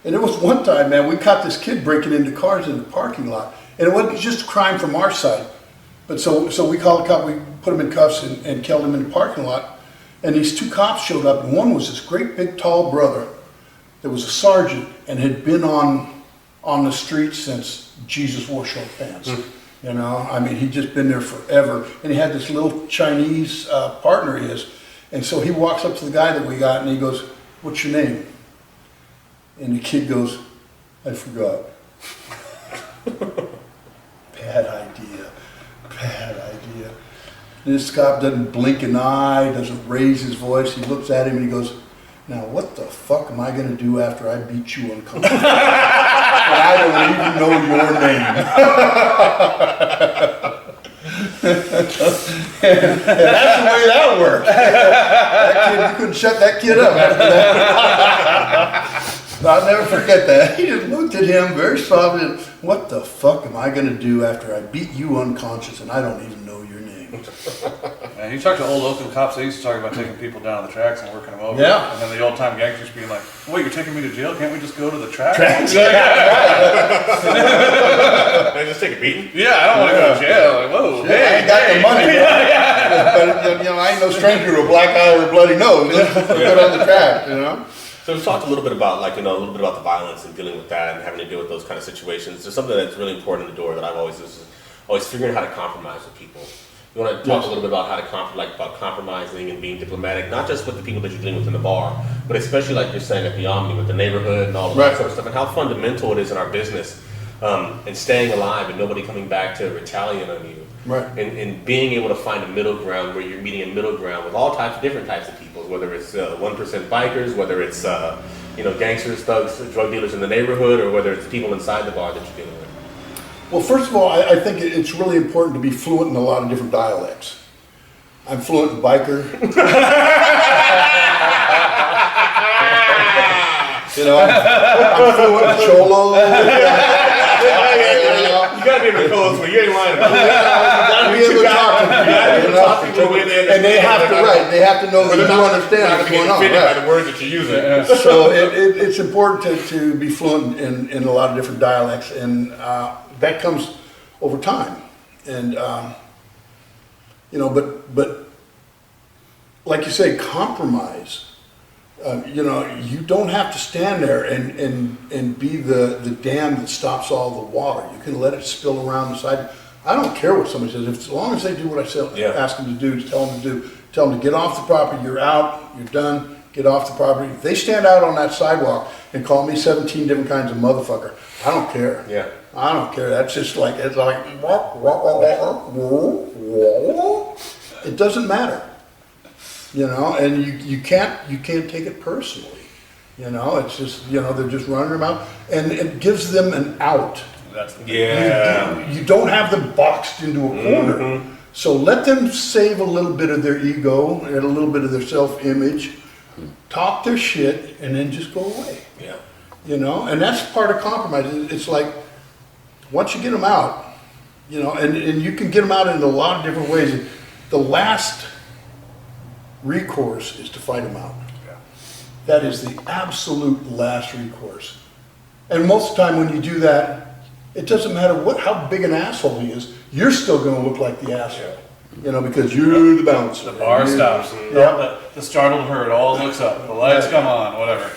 And there was one time, man, we caught this kid breaking into cars in the parking lot. And it wasn't just a crime from our side. But so we called the cop, we put him in cuffs and killed him in the parking lot. And these two cops showed up, and one was this great big tall brother that was a sergeant and had been on the street since Jesus wore short pants. You know, I mean, he'd just been there forever. And he had this little Chinese partner of his. And so he walks up to the guy that we got and he goes, "What's your name?" And the kid goes, "I forgot." Bad idea. Bad idea. This cop doesn't blink an eye, doesn't raise his voice. He looks at him and he goes, "Now what the fuck am I going to do after I beat you unconscious? And I don't even know your name." And that's the way that worked. That kid, you couldn't shut that kid up after that. I'll never forget that. He just looked at him very softly and, "What the fuck am I going to do after I beat you unconscious and I don't even know your name?" Man, you talk to old Oakland cops, they used to talk about taking people down to the tracks and working them over. Yeah. And then the old time gangsters being like, "Wait, you're taking me to jail? Can't we just go to the track?" They just take a beating? Yeah, I don't want to go to jail. Like, whoa, I ain't got the money, but you know, I ain't no stranger to a black eye or a bloody nose. Let's put it on the track, you know. So we've talked a little bit about, like, you know, a little bit about the violence and dealing with that and having to deal with those kind of situations. There's something that's really important in the door that I've always figuring out how to compromise with people. You want to talk a little bit about how to about compromising and being diplomatic, not just with the people that you're dealing with in the bar, but especially like you're saying at the Omni with the neighborhood and all of that sort of stuff, and how fundamental it is in our business, and staying alive and nobody coming back to retaliate on you. Right. And being able to find a middle ground where you're meeting a middle ground with all different types of people, whether it's 1% bikers, whether it's you know, gangsters, thugs, drug dealers in the neighborhood, or whether it's people inside the bar that you're dealing with. Well, first of all, I think it's really important to be fluent in a lot of different dialects. I'm fluent in biker. You know, I'm fluent in Cholo. You gotta be able to close when you ain't lying about it. You gotta be able to talk to people, you know? And they have to they have to know that you understand what's going on. By the words that you're using. So it's important to be fluent in a lot of different dialects, and that comes over time. And you know, but like you say, compromise. You know, you don't have to stand there and be the dam that stops all the water. You can let it spill around the side. I don't care what somebody says. As long as they do what I ask them to do, tell them to do, tell them to get off the property. You're out. You're done. Get off the property. If they stand out on that sidewalk and call me 17 different kinds of motherfucker, I don't care. Yeah. I don't care. That's just like, it's like, it doesn't matter. You know, and you can't take it personally. You know, it's just, you know, they're just running their mouth, and it gives them an out. You don't have them boxed into a corner. So let them save a little bit of their ego and a little bit of their self-image, talk their shit, and then just go away. Yeah. You know, and that's part of compromise. It's like, once you get them out, you know, and you can get them out in a lot of different ways. The last recourse is to fight them out. Yeah. That is the absolute last recourse. And most of the time when you do that, it doesn't matter how big an asshole he is, you're still going to look like the asshole. You know, because you're the bouncer. The bar stops. Yeah. The startled herd all looks up. The lights come on, whatever.